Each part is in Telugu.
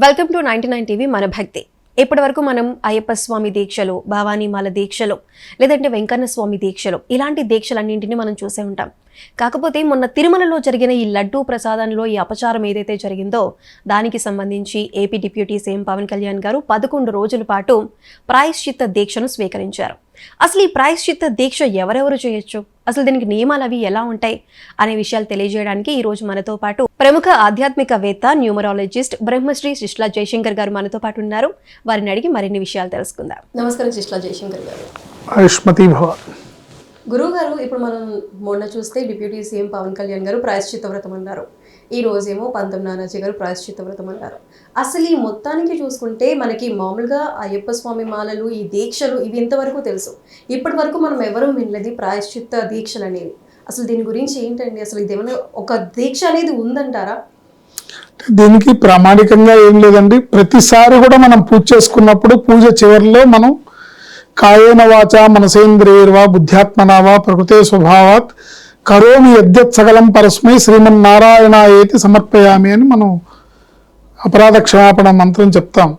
వెల్కమ్ టు 99 టీవీ మన భక్తి. ఇప్పటి వరకు మనం అయ్యప్ప స్వామి దీక్షలు, భవానీమాల దీక్షలు, లేదంటే వెంకన్న స్వామి దీక్షలు, ఇలాంటి దీక్షలన్నింటినీ మనం చూసే ఉంటాం. కాకపోతే మొన్న తిరుమలలో జరిగిన ఈ లడ్డూ ప్రసాదంలో ఈ అపచారం ఏదైతే జరిగిందో దానికి సంబంధించి AP deputy CM Pawan Kalyan గారు 11 రోజుల పాటు ప్రాయశ్చిత్త దీక్షను స్వీకరించారు. అసలు ఈ ప్రాయశ్చిత్త దీక్ష ఎవరెవరు చేయొచ్చు, అసలు దీనికి నియమాలు అవి ఎలా ఉంటాయి అనే విషయాలు తెలియజేయడానికి ఈ రోజు మనతో పాటు ప్రముఖ ఆధ్యాత్మికవేత్త, న్యూమరాలజిస్ట్ బ్రహ్మశ్రీ శిష్లా జయశంకర్ గారు మనతో పాటు ఉన్నారు. వారిని అడిగి మరిన్ని విషయాలు తెలుసుకుందాం. నమస్కారం శిష్లా జయశంకర్ గారు. ఆయుష్మతి భవ. గురువు గారు, ఇప్పుడు మనం మొన్న చూస్తే డిప్యూటీ సీఎం పవన్ కళ్యాణ్ గారు ప్రాయశ్చిత్త వ్రతం అన్నారు. ఈ రోజేమో పంతం నానాజీ గారు ప్రాయశ్చిత్త వ్రతం అన్నారు. అసలు ఈ మొత్తానికి చూసుకుంటే మనకి మామూలుగా అయ్యప్ప స్వామి మాలలు, ఈ దీక్షలు ఇవి ఇంతవరకు తెలుసు. ఇప్పటి వరకు మనం ఎవరూ వినలేదు ప్రాయశ్చిత్త దీక్షలు అనేవి. అసలు దీని గురించి ఏంటండి? అసలు ఇది ఏమైనా ఒక దీక్ష అనేది ఉందంటారా? దీనికి ప్రామాణికంగా ఏం లేదండి. ప్రతిసారి కూడా మనం పూజ చేసుకున్నప్పుడు పూజ చివరిలో మనం కాయేన వాచ మనసేంద్రియర్వా బుద్ధ్యాత్మనావా ప్రకృతే స్వభావాత్ కరోమి యద్యత్ సకలం పరస్మై శ్రీమన్నారాయణాయేతి సమర్పయామి అని మనం అపరాధ క్షమాపణ మంత్రం చెప్తాం.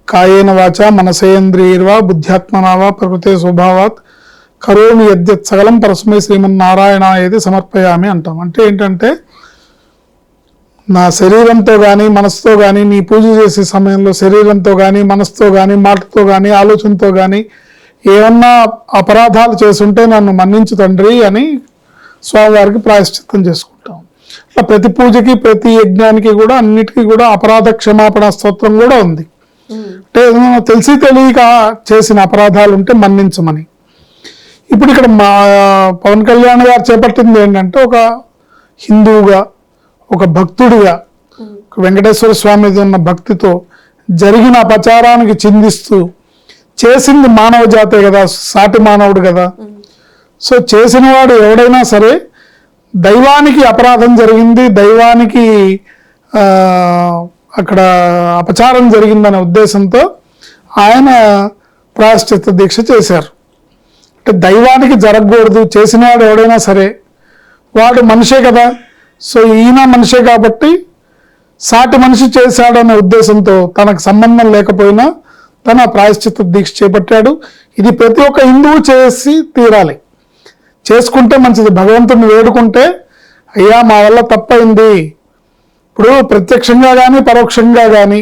కాయేన వాచ మనసేంద్రియర్వా బుద్ధ్యాత్మనావా ప్రకృతే స్వభావాత్ కరోమి యద్యత్ సకలం పరస్మై శ్రీమన్నారాయణాయేతి సమర్పయామి అంటాం. అంటే ఏంటంటే నా శరీరంతో కానీ మనసుతో కానీ నీ పూజ చేసే సమయంలో శరీరంతో కానీ మనసుతో కానీ మాటతో కానీ ఆలోచనతో కానీ ఏమన్నా అపరాధాలు చేసుంటే నన్ను మన్నించు తండ్రి అని స్వామివారికి ప్రాయశ్చిత్తం చేసుకుంటాం. అట్లా ప్రతి పూజకి ప్రతి యజ్ఞానికి కూడా అన్నిటికీ కూడా అపరాధ క్షమాపణ స్తోత్రం కూడా ఉంది. అంటే తెలిసి తెలియక చేసిన అపరాధాలు ఉంటే మన్నించమని. ఇప్పుడు ఇక్కడ మా పవన్ కళ్యాణ్ గారు చేపట్టింది ఏంటంటే ఒక హిందువుగా, ఒక భక్తుడిగా, వెంకటేశ్వర స్వామి మీద ఉన్న భక్తితో జరిగిన అపచారానికి చిందిస్తూ చేసింది మానవ జాతే కదా, సాటి మానవుడు కదా. సో చేసిన వాడు ఎవడైనా సరే దైవానికి అపరాధం జరిగింది, దైవానికి అక్కడ అపచారం జరిగిందనే ఉద్దేశంతో ఆయన ప్రాయశ్చిత్త దీక్ష చేశారు. అంటే దైవానికి జరగకూడదు, చేసినవాడు ఎవడైనా సరే వాడు మనిషే కదా. సో ఈయన మనిషే కాబట్టి సాటి మనిషి చేశాడనే ఉద్దేశంతో తనకు సంబంధం లేకపోయినా తన ప్రాయశ్చిత్త దీక్ష చేపట్టాడు. ఇది ప్రతి ఒక్క హిందువు చేసి తీరాలి, చేసుకుంటే మంచిది. భగవంతుని వేడుకుంటే అయ్యా మా వల్ల తప్పైంది. ఇప్పుడు ప్రత్యక్షంగా కానీ పరోక్షంగా కానీ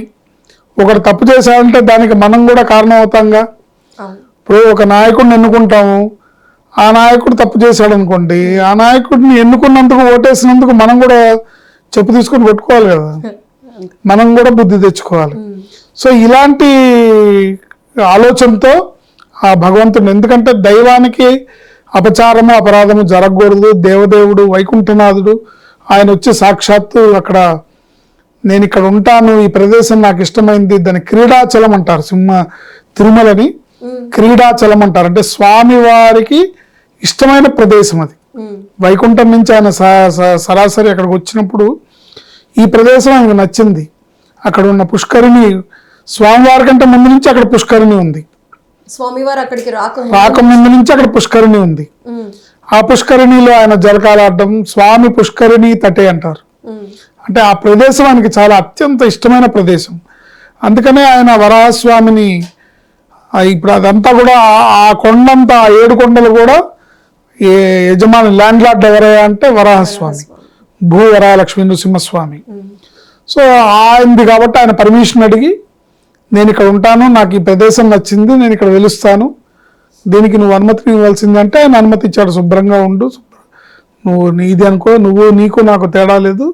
ఒకడు తప్పు చేశాడంటే దానికి మనం కూడా కారణం అవుతాంగా. ఇప్పుడు ఒక నాయకుడిని ఎన్నుకుంటాము, ఆ నాయకుడు తప్పు చేశాడు అనుకోండి, ఆ నాయకుడిని ఎన్నుకున్నందుకు ఓటేసినందుకు మనం కూడా చెప్పు తీసుకొని కొట్టుకోవాలి కదా, మనం కూడా బుద్ధి తెచ్చుకోవాలి. సో ఇలాంటి ఆలోచనతో ఆ భగవంతుడు, ఎందుకంటే దైవానికి అపచారము అపరాధము జరగకూడదు. దేవదేవుడు వైకుంఠనాథుడు ఆయన వచ్చి సాక్షాత్తు అక్కడ నేను ఇక్కడ ఉంటాను, ఈ ప్రదేశం నాకు ఇష్టమైంది, దాన్ని క్రీడాచలం అంటారు. తిరుమలని క్రీడాచలం అంటారు. అంటే స్వామి వారికి ఇష్టమైన ప్రదేశం అది. వైకుంఠం నుంచి ఆయన సరాసరి అక్కడికి వచ్చినప్పుడు ఈ ప్రదేశం ఆయనకు నచ్చింది. అక్కడ ఉన్న పుష్కరిణి, స్వామివారి కంటే ముందు నుంచి అక్కడ పుష్కరిణి ఉంది. స్వామివారు అక్కడికి రాకముందు నుంచి అక్కడ పుష్కరిణి ఉంది. ఆ పుష్కరిణిలో ఆయన జలకాలాడడం స్వామి పుష్కరిణి తటే అంటారు. అంటే ఆ ప్రదేశం ఆయనకి చాలా అత్యంత ఇష్టమైన ప్రదేశం. అందుకనే ఆయన వరాహస్వామిని, ఇప్పుడు అదంతా కూడా ఆ కొండంతా, ఆ 7 కొండలు కూడా యజమాని ల్యాండ్ లార్డ్ ఎవరయ్యా అంటే వరాహస్వామి, భూవరాలక్ష్మీ నృసింహస్వామి. సో ఆయనది కాబట్టి ఆయన పర్మిషన్ అడిగి నేను ఇక్కడ ఉంటాను, నాకు ఈ ప్రదేశం నచ్చింది, నేను ఇక్కడ వెలుస్తాను, దీనికి నువ్వు అనుమతి ఇవ్వాల్సిందంటే ఆయన అనుమతి ఇచ్చాడు. శుభ్రంగా ఉండు, నువ్వు నీది అనుకో, నువ్వు నీకు నాకు తేడా లేదు,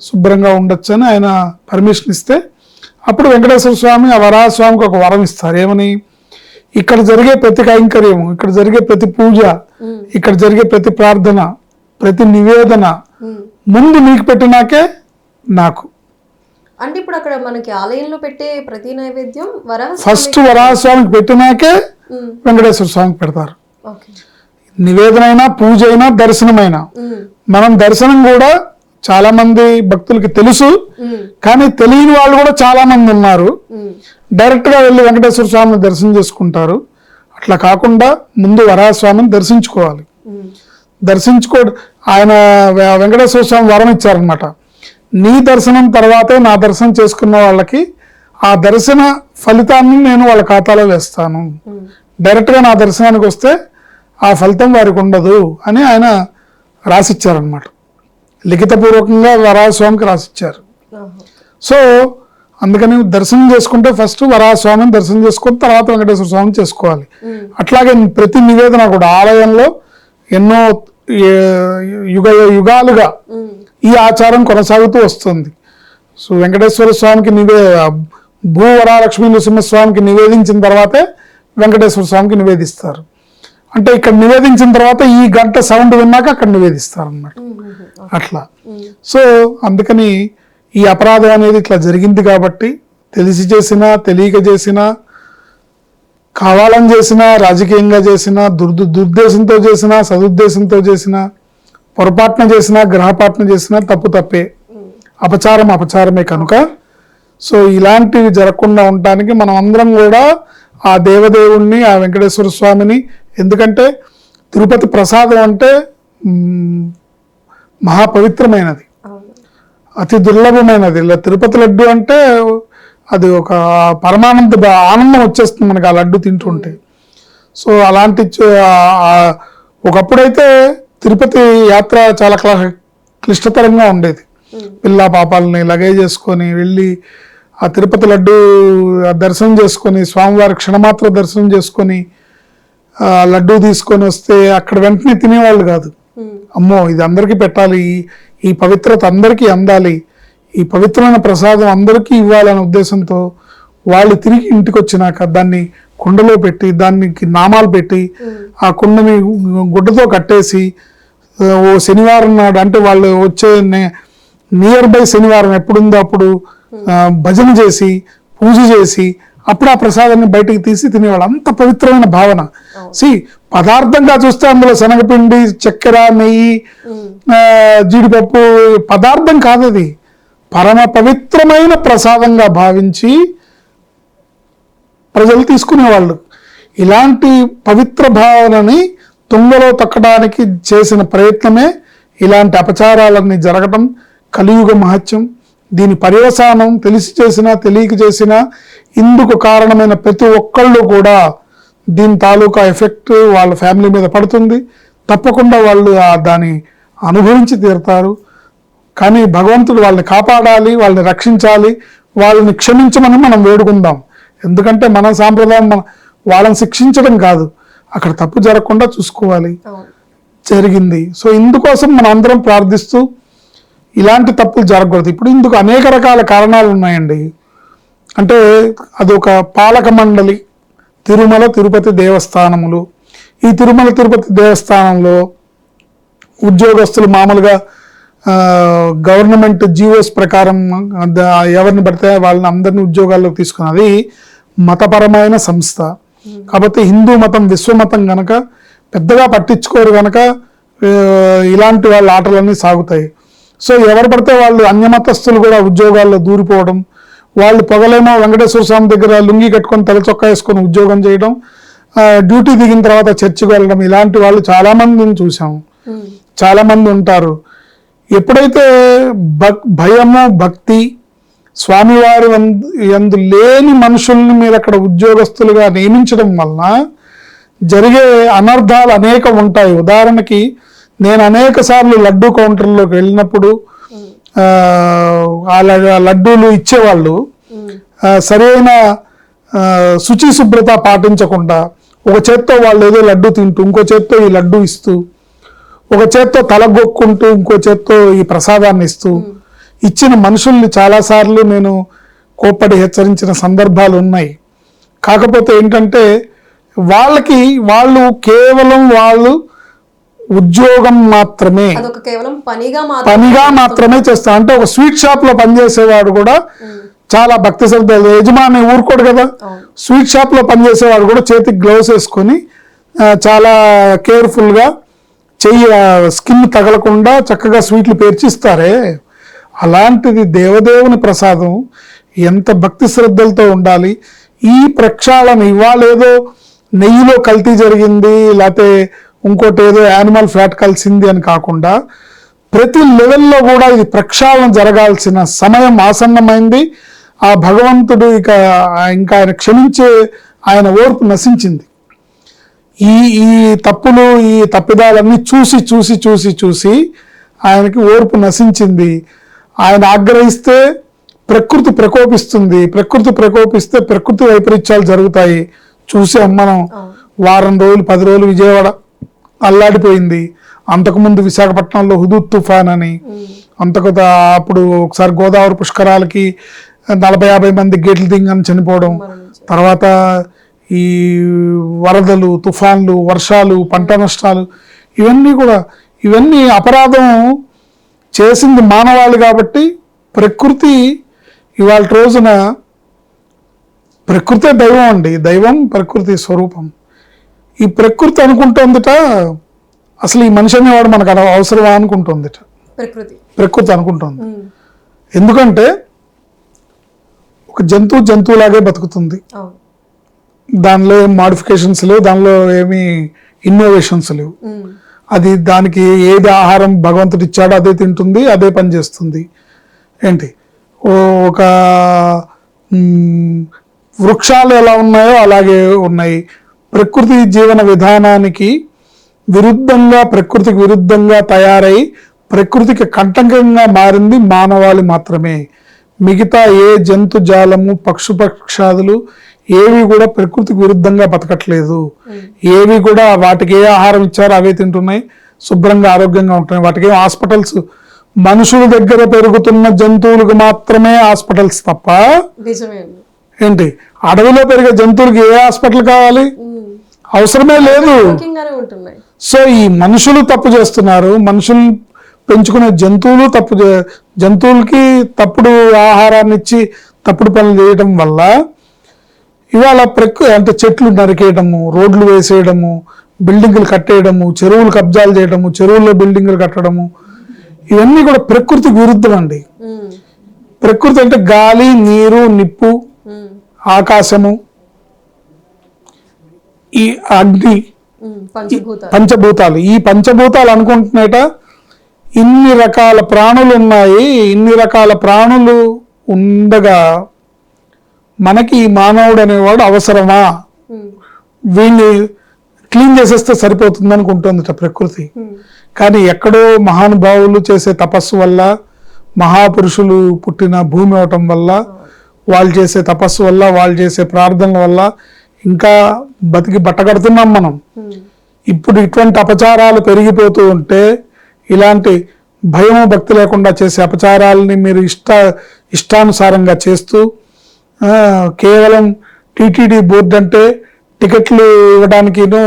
శుభ్రంగా ఉండొచ్చు అని ఆయన పర్మిషన్ ఇస్తే అప్పుడు వెంకటేశ్వర స్వామి ఆ వరాహస్వామికి ఒక వరం ఇస్తారు. ఏమని? ఇక్కడ జరిగే ప్రతి కైంకర్యము, ఇక్కడ జరిగే ప్రతి పూజ, ఇక్కడ జరిగే ప్రతి ప్రార్థన, ప్రతి నివేదన ముందు నీకు పెట్టినాకే నాకు. అంటే ఇప్పుడు అక్కడ మనకి ఆలయంలో పెట్టే ప్రతి నైవేద్యం ఫస్ట్ వరాహస్వామికి పెట్టినాకే వెంకటేశ్వర స్వామికి పెడతారు. నివేదన అయినా, పూజ అయినా, దర్శనమైనా. మనం దర్శనం కూడా చాలా మంది భక్తులకి తెలుసు, కానీ తెలియని వాళ్ళు కూడా చాలా మంది ఉన్నారు. డైరెక్ట్ గా వెళ్ళి వెంకటేశ్వర స్వామిని దర్శనం చేసుకుంటారు. అట్లా కాకుండా ముందు వరాహస్వామిని దర్శించుకోవాలి. ఆయన వెంకటేశ్వర స్వామి వరం ఇచ్చారనమాట. నీ దర్శనం తర్వాతే నా దర్శనం చేసుకున్న వాళ్ళకి ఆ దర్శన ఫలితాన్ని నేను వాళ్ళ ఖాతాలో వేస్తాను, డైరెక్ట్గా నా దర్శనానికి వస్తే ఆ ఫలితం వారికి ఉండదు అని ఆయన రాసిచ్చారనమాట. లిఖితపూర్వకంగా వరాహస్వామికి రాసిచ్చారు. సో అందుకని దర్శనం చేసుకుంటే ఫస్ట్ వరాహస్వామిని దర్శనం చేసుకుని తర్వాత వెంకటేశ్వర స్వామిని చేసుకోవాలి. అట్లాగే ప్రతి నివేదన కూడా ఆలయంలో ఎన్నో యుగాలుగా ఈ ఆచారం కొనసాగుతూ వస్తుంది. సో వెంకటేశ్వర స్వామికి భూవరాలక్ష్మీ నృసింహస్వామికి నివేదించిన తర్వాతే వెంకటేశ్వర స్వామికి నివేదిస్తారు. అంటే ఇక్కడ నివేదించిన తర్వాత ఈ గంట సౌండ్ విన్నాక అక్కడ నివేదిస్తారు అన్నమాట. అట్లా. సో అందుకని ఈ అపరాధం అనేది ఇట్లా జరిగింది కాబట్టి తెలిసి చేసినా తెలియక చేసినా కావాలని చేసినా రాజకీయంగా చేసినా దుర్దేశంతో చేసినా సదుద్దేశంతో చేసినా పొరపాటున చేసినా గ్రహపాటున చేసినా తప్పు తప్పే, అపచారం అపచారమే కనుక సో ఇలాంటివి జరగకుండా ఉండటానికి మనం అందరం కూడా ఆ దేవదేవుణ్ణి ఆ వెంకటేశ్వర స్వామిని, ఎందుకంటే తిరుపతి ప్రసాదం అంటే మహాపవిత్రమైనది, అతి దుర్లభమైనది. ఇలా తిరుపతి లడ్డు అంటే అది ఒక పరమానంద ఆనందం వచ్చేస్తుంది మనకి ఆ లడ్డు తింటుంటే. సో అలాంటి ఒకప్పుడైతే తిరుపతి యాత్ర చాలా క్లిష్టతరంగా ఉండేది. పిల్ల పాపాలని లగేజ్ చేసుకొని వెళ్ళి ఆ తిరుపతి లడ్డు దర్శనం చేసుకొని స్వామివారి క్షణమాత్ర దర్శనం చేసుకొని లడ్డు తీసుకొని వస్తే అక్కడ వెంటనే తినేవాళ్ళు కాదు. అమ్మో ఇది అందరికీ పెట్టాలి, ఈ పవిత్రత అందరికీ అందాలి, ఈ పవిత్రమైన ప్రసాదం అందరికీ ఇవ్వాలనే ఉద్దేశంతో వాళ్ళు తిరిగి ఇంటికి వచ్చినాక దాన్ని కుండలో పెట్టి దానికి నామాలు పెట్టి ఆ కుండని గుడ్డతో కట్టేసి ఓ శనివారం నాడు అంటే వాళ్ళు వచ్చే నియర్ బై శనివారం ఎప్పుడుందో అప్పుడు భజన చేసి పూజ చేసి అప్పుడు ఆ ప్రసాదాన్ని బయటికి తీసి తినేవాళ్ళు. అంత పవిత్రమైన భావన. పదార్థంగా చూస్తే అందులో శనగపిండి, చక్కెర, నెయ్యి, జీడిపప్పు పదార్థం కాదు, అది పరమ పవిత్రమైన ప్రసాదంగా భావించి ప్రజలు తీసుకునేవాళ్ళు. ఇలాంటి పవిత్ర భావనని తుంగలో తొక్కడానికి చేసిన ప్రయత్నమే ఇలాంటి అపచారాలన్నీ జరగటం కలియుగ మహత్యం. దీని పర్యవసానం తెలిసి చేసినా తెలియక చేసినా ఇందుకు కారణమైన ప్రతి ఒక్కళ్ళు కూడా దీని తాలూకా ఎఫెక్ట్ వాళ్ళ ఫ్యామిలీ మీద పడుతుంది. తప్పకుండా వాళ్ళు దాన్ని అనుభవించి తీరుతారు. కానీ భగవంతుడు వాళ్ళని కాపాడాలి, వాళ్ళని రక్షించాలి, వాళ్ళని క్షమించమని మనం వేడుకుందాం. ఎందుకంటే మన సాంప్రదాయం వాళ్ళని శిక్షించడం కాదు, అక్కడ తప్పు జరగకుండా చూసుకోవాలి. జరిగింది. సో ఇందుకోసం మనం అందరం ప్రార్థిస్తూ ఇలాంటి తప్పులు జరగకూడదు. ఇప్పుడు ఇందుకు అనేక రకాల కారణాలు ఉన్నాయండి. అంటే అదొక పాలక మండలి, తిరుమల తిరుపతి దేవస్థానములు. ఈ తిరుమల తిరుపతి దేవస్థానంలో ఉద్యోగస్తులు మామూలుగా గవర్నమెంట్ జీవోస్ ప్రకారం ఎవరిని పడితే వాళ్ళని అందరినీ ఉద్యోగాల్లోకి తీసుకున్నది మతపరమైన సంస్థ. కాబట్టి హిందూ మతం విశ్వమతం గనక పెద్దగా పట్టించుకోరు గనక ఇలాంటి వాళ్ళ ఆటలన్నీ సాగుతాయి. సో ఎవరు పడితే వాళ్ళు అన్యమతస్తులు కూడా ఉద్యోగాల్లో దూరిపోవడం, వాళ్ళు పొగలేమో వెంకటేశ్వర స్వామి దగ్గర లుంగి కట్టుకొని తల చొక్కా వేసుకొని ఉద్యోగం చేయడం, డ్యూటీ దిగిన తర్వాత చర్చికి వెళ్ళడం, ఇలాంటి వాళ్ళు చాలా మందిని చూసాము. చాలా మంది ఉంటారు. ఎప్పుడైతే భయము భక్తి స్వామివారి యందు లేని మనుషుల్ని మీరు అక్కడ ఉద్యోగస్తులుగా నియమించడం వలన జరిగే అనర్థాలు అనేకం ఉంటాయి. ఉదాహరణకి నేను అనేక సార్లు లడ్డూ కౌంటర్లోకి వెళ్ళినప్పుడు ఆ లడ్డూలు ఇచ్చేవాళ్ళు సరైన శుచి శుభ్రత పాటించకుండా ఒక చేత్తో వాళ్ళు ఏదో లడ్డు తింటూ ఇంకో చేత్తో ఈ లడ్డు ఇస్తూ, ఒక చేత్తో తలగొక్కుంటూ ఇంకో చేత్తో ఈ ప్రసాదాన్ని ఇస్తూ ఇచ్చిన మనుషుల్ని చాలాసార్లు నేను కోప్పడి హెచ్చరించిన సందర్భాలు ఉన్నాయి. కాకపోతే ఏంటంటే వాళ్ళు కేవలం వాళ్ళు ఉద్యోగం మాత్రమే, పనిగా మాత్రమే చేస్తారు. అంటే ఒక స్వీట్ షాప్ లో పనిచేసేవాడు కూడా చాలా భక్తి శ్రద్ధలు, యజమాని ఊరుకోడు కదా, స్వీట్ షాప్ లో పనిచేసేవాడు కూడా చేతికి గ్లౌస్ వేసుకొని చాలా కేర్ఫుల్ గా స్కిన్ తగలకుండా చక్కగా స్వీట్లు పేర్చిస్తారే, అలాంటిది దేవదేవుని ప్రసాదం ఎంత భక్తి శ్రద్ధలతో ఉండాలి. ఈ ప్రక్షాళన ఇవాళ ఏదో నెయ్యిలో కల్తీ జరిగింది లేకపోతే ఇంకోటి ఏదో యానిమల్ ఫ్యాట్ కలిసింది అని కాకుండా ప్రతి లెవెల్లో కూడా ఇది ప్రక్షాళన జరగాల్సిన సమయం ఆసన్నమైంది. ఆ భగవంతుడు ఇంకా ఆయన క్షమించే ఆయన ఓర్పు నశించింది. ఈ తప్పులు ఈ తప్పిదాలన్నీ చూసి చూసి చూసి చూసి ఆయనకి ఓర్పు నశించింది. ఆయన ఆగ్రహిస్తే ప్రకృతి ప్రకోపిస్తుంది, ప్రకృతి ప్రకోపిస్తే ప్రకృతి వైపరీత్యాలు జరుగుతాయి. చూసాం మనం. వారం రోజులు 10 రోజులు విజయవాడ అల్లాడిపోయింది. అంతకుముందు విశాఖపట్నంలో హుదూద్ తుఫాన్ అని, అప్పుడు ఒకసారి గోదావరి పుష్కరాలకి 40-50 మంది గేట్లు దింగని చనిపోవడం, తర్వాత ఈ వరదలు, తుఫాన్లు, వర్షాలు, పంట నష్టాలు, ఇవన్నీ అపరాధం చేసింది మానవాళి. కాబట్టి ప్రకృతి ఇవాళ రోజున ప్రకృతే దైవం అండి. దైవం ప్రకృతి స్వరూపం. ఈ ప్రకృతి అనుకుంటోందిట అసలు ఈ మనిషి అనేవాడు మనకు అవసరమా అనుకుంటుందిట. ప్రకృతి అనుకుంటోంది. ఎందుకంటే ఒక జంతువులాగే బతుకుతుంది. దానిలో ఏం మాడిఫికేషన్స్ లేవు, దానిలో ఏమి ఇన్నోవేషన్స్ లేవు. అది దానికి ఏది ఆహారం భగవంతుడు ఇచ్చాడో అదే తింటుంది, అదే పని చేస్తుంది. ఏంటి ఒక వృక్షాలు ఎలా ఉన్నాయో అలాగే ఉన్నాయి. ప్రకృతి జీవన విధానానికి విరుద్ధంగా, ప్రకృతికి విరుద్ధంగా తయారై ప్రకృతికి కంటకంగా మారింది మానవాళి మాత్రమే. మిగతా ఏ జంతుజాలము, పక్షాదులు ఏవి కూడా ప్రకృతికి విరుద్ధంగా బతకట్లేదు. ఏవి కూడా వాటికి ఏ ఆహారం ఇచ్చారో అవే తింటున్నాయి, శుభ్రంగా ఆరోగ్యంగా ఉంటున్నాయి. వాటికి హాస్పిటల్స్, మనుషుల దగ్గర పెరుగుతున్న జంతువులకు మాత్రమే హాస్పిటల్స్ తప్ప ఏంటి అడవిలో పెరిగే జంతువులకి ఏ హాస్పిటల్ కావాలి? అవసరమే లేదు. సో ఈ మనుషులు తప్పు చేస్తున్నారు. మనుషులు పెంచుకునే జంతువులకి తప్పుడు ఆహారాన్ని ఇచ్చి తప్పుడు పనులు చేయడం వల్ల ఇవాళ అంటే చెట్లు నరికేయడము, రోడ్లు వేసేయడము, బిల్డింగులు కట్టేయడము, చెరువులు కబ్జాలు చేయడము, చెరువుల్లో బిల్డింగులు కట్టడము, ఇవన్నీ కూడా ప్రకృతికి విరుద్ధం అండి. ప్రకృతి అంటే గాలి, నీరు, నిప్పు, ఆకాశము, ఈ అగ్ని, పంచభూతాలు. ఈ పంచభూతాలు అనుకుంటున్నట ఇన్ని రకాల ప్రాణులు ఉన్నాయి. ఇన్ని రకాల ప్రాణులు ఉండగా మనకి ఈ మానవుడు అనేవాడు అవసరమా? వీళ్ళని క్లీన్ చేసేస్తే సరిపోతుంది అనుకుంటుందట ప్రకృతి. కానీ ఎక్కడో మహానుభావులు చేసే తపస్సు వల్ల, మహాపురుషులు పుట్టిన భూమి అవటం వల్ల, వాళ్ళు చేసే తపస్సు వల్ల, వాళ్ళు చేసే ప్రార్థనల వల్ల ఇంకా బతికి బట్టగడుతున్నాం మనం. ఇప్పుడు ఇటువంటి అపచారాలు పెరిగిపోతూ ఉంటే, ఇలాంటి భయము భక్తి లేకుండా చేసే అపచారాలని మీరు ఇష్టానుసారంగా చేస్తూ కేవలం టీటీడీ బోర్డు అంటే టికెట్లు ఇవ్వడానికిను,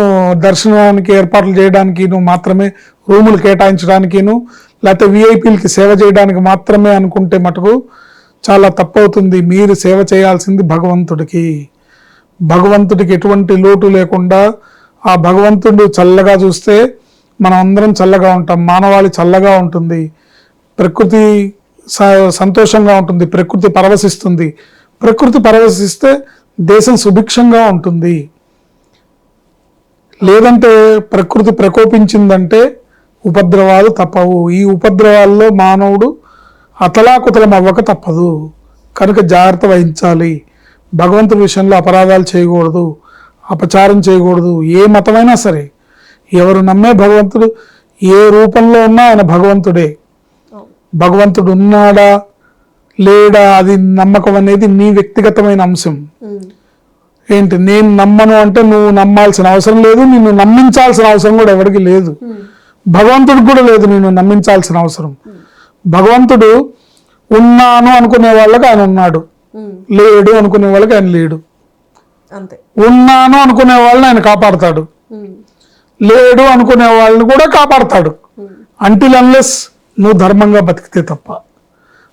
దర్శనానికి ఏర్పాట్లు చేయడానికిను మాత్రమే, రూములు కేటాయించడానికిను, లేకపోతే విఐపీలకి సేవ చేయడానికి మాత్రమే అనుకుంటే మటుకు చాలా తప్పవుతుంది. మీరు సేవ చేయాల్సింది భగవంతుడికి. భగవంతుడికి ఎటువంటి లోటు లేకుండా ఆ భగవంతుడు చల్లగా చూస్తే మనం అందరం చల్లగా ఉంటాం, మానవాళి చల్లగా ఉంటుంది, ప్రకృతి సంతోషంగా ఉంటుంది, ప్రకృతి పరవశిస్తుంది. ప్రకృతి పరవశిస్తే దేశం సుభిక్షంగా ఉంటుంది. లేదంటే ప్రకృతి ప్రకోపించిందంటే ఉపద్రవాలు తప్పవు. ఈ ఉపద్రవాల్లో మానవుడు అతలాకుతలం అవ్వక తప్పదు. కనుక జాగ్రత్త వహించాలి. భగవంతుడి విషయంలో అపరాధాలు చేయకూడదు, అపచారం చేయకూడదు. ఏ మతమైనా సరే, ఎవరు నమ్మే భగవంతుడు ఏ రూపంలో ఉన్నా ఆయన భగవంతుడే. భగవంతుడు ఉన్నాడా లేడా అది నమ్మకం అనేది నీ వ్యక్తిగతమైన అంశం. ఏంటి నేను నమ్మను అంటే నువ్వు నమ్మాల్సిన అవసరం లేదు, నిన్ను నమ్మించాల్సిన అవసరం కూడా ఎవరికి లేదు. భగవంతుడికి కూడా లేదు నిన్ను నమ్మించాల్సిన అవసరం. భగవంతుడు ఉన్నాను అనుకునే వాళ్ళకి ఆయన ఉన్నాడు, లేడు అనుకునే వాళ్ళకి ఆయన లేడు. ఉన్నాను అనుకునే వాళ్ళని ఆయన కాపాడతాడు, లేడు అనుకునే వాళ్ళని కూడా కాపాడతాడు. అంటిల్ అన్లెస్ నువ్వు ధర్మంగా బతికితే తప్ప.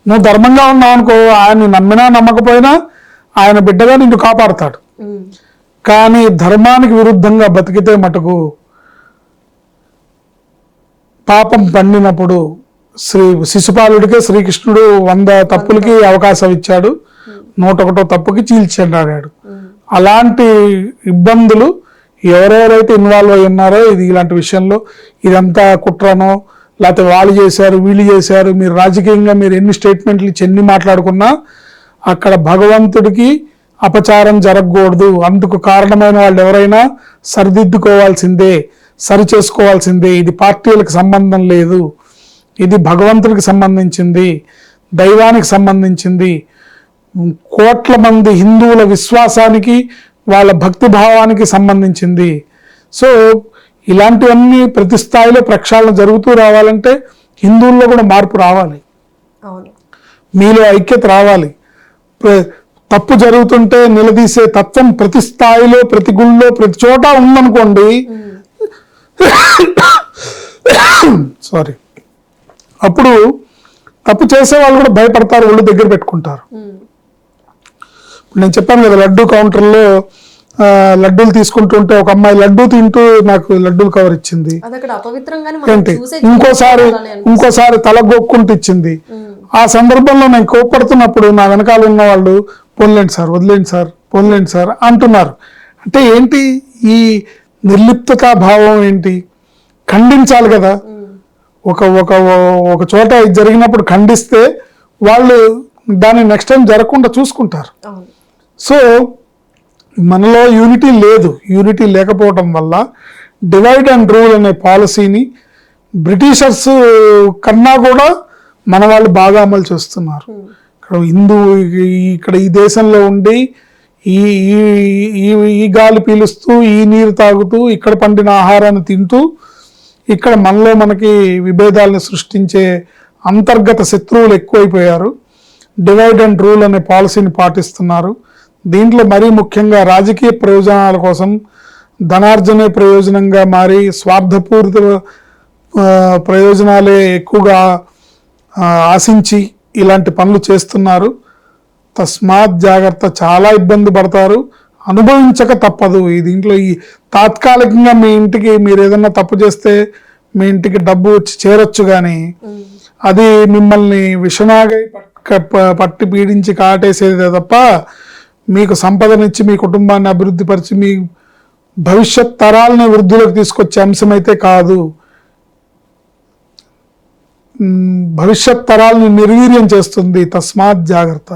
నువ్వు ధర్మంగా ఉన్నావు అనుకో, ఆయన నమ్మినా నమ్మకపోయినా ఆయన బిడ్డగా నిన్ను కాపాడతాడు. కానీ ధర్మానికి విరుద్ధంగా బతికితే మటుకు పాపం పండినప్పుడు శిశుపాలుడికే శ్రీకృష్ణుడు 100 తప్పులకి అవకాశం ఇచ్చాడు, 101వ తప్పుకి చీల్చెండాడాడు. అలాంటి ఇబ్బందులు ఎవరెవరైతే ఇన్వాల్వ్ అయి ఉన్నారో ఇలాంటి విషయంలో ఇదంతా కుట్రనో లేకపోతే వాళ్ళు చేశారు వీళ్ళు చేశారు, మీరు రాజకీయంగా మీరు ఎన్ని స్టేట్మెంట్లు ఇచ్చి ఎన్ని మాట్లాడుకున్నా అక్కడ భగవంతుడికి అపచారం జరగకూడదు. అందుకు కారణమైన వాళ్ళు ఎవరైనా సరిదిద్దుకోవాల్సిందే, సరి చేసుకోవాల్సిందే. ఇది పార్టీలకు సంబంధం లేదు, ఇది భగవంతుడికి సంబంధించింది, దైవానికి సంబంధించింది, కోట్ల మంది హిందువుల విశ్వాసానికి వాళ్ళ భక్తి భావానికి సంబంధించింది. సో ఇలాంటివన్నీ ప్రతి స్థాయిలో ప్రక్షాళన జరుగుతూ రావాలంటే హిందువుల్లో కూడా మార్పు రావాలి, అవును. మీలో ఐక్యత రావాలి. తప్పు జరుగుతుంటే నిలదీసే తత్వం ప్రతి స్థాయిలో, ప్రతి గుళ్ళో, ప్రతి చోట ఉందనుకోండి, సారీ, అప్పుడు తప్పు చేసే వాళ్ళు కూడా భయపడతారు, ఒళ్ళు దగ్గర పెట్టుకుంటారు. నేను చెప్పాను కదా, లడ్డూ కౌంటర్లో లడ్డూలు తీసుకుంటుంటే ఒక అమ్మాయి లడ్డూ తింటూ నాకు లడ్డూలు కవర్ ఇచ్చింది. ఏంటి ఇంకోసారి తల గొక్కుంటూ ఇచ్చింది. ఆ సందర్భంలో నేను కోప్పడుతున్నప్పుడు నా వెనకాల ఉన్న వాళ్ళు పోన్లేండి సార్, వదిలేండి సార్, పోన్లేండి సార్ అంటున్నారు. అంటే ఏంటి ఈ నిర్లిప్తతా భావం? ఏంటి? ఖండించాలి కదా. ఒక ఒక ఒక చోట ఇది జరిగినప్పుడు ఖండిస్తే వాళ్ళు దాన్ని నెక్స్ట్ టైం జరగకుండా చూసుకుంటారు. సో మనలో యూనిటీ లేదు. యూనిటీ లేకపోవడం వల్ల డివైడ్ అండ్ రూల్ అనే పాలసీని బ్రిటిషర్స్ కన్నా కూడా మన వాళ్ళు బాగా అమలు చేస్తున్నారు. ఇక్కడ ఈ దేశంలో ఉండి ఈ గాలి పీలుస్తూ, ఈ నీరు తాగుతూ, ఇక్కడ పండిన ఆహారాన్ని తింటూ, ఇక్కడ మనలో మనకి విభేదాలను సృష్టించే అంతర్గత శత్రువులు ఎక్కువైపోయారు. డివైడ్ అండ్ రూల్ అనే పాలసీని పాటిస్తున్నారు. దీంట్లో మరీ ముఖ్యంగా రాజకీయ ప్రయోజనాల కోసం ధనార్జనే ప్రయోజనంగా మారి స్వార్థపూరిత ప్రయోజనాలే ఎక్కువగా ఆశించి ఇలాంటి పనులు చేస్తున్నారు. తస్మాత్ జాగ్రత్త, చాలా ఇబ్బంది పడతారు, అనుభవించక తప్పదు. దీంట్లో ఈ తాత్కాలికంగా మీ ఇంటికి మీరు ఏదన్నా తప్పు చేస్తే మీ ఇంటికి డబ్బు వచ్చి చేరొచ్చు, కానీ అది మిమ్మల్ని విషనాగై పట్టి పీడించి కాటేసేదే తప్ప మీకు సంపదనిచ్చి మీ కుటుంబాన్ని అభివృద్ధి పరిచి మీ భవిష్యత్ తరాలని వృద్ధిలోకి తీసుకొచ్చే అంశం అయితే కాదు. భవిష్యత్ తరాలను నిర్వీర్యం చేస్తుంది. తస్మాత్ జాగ్రత్త.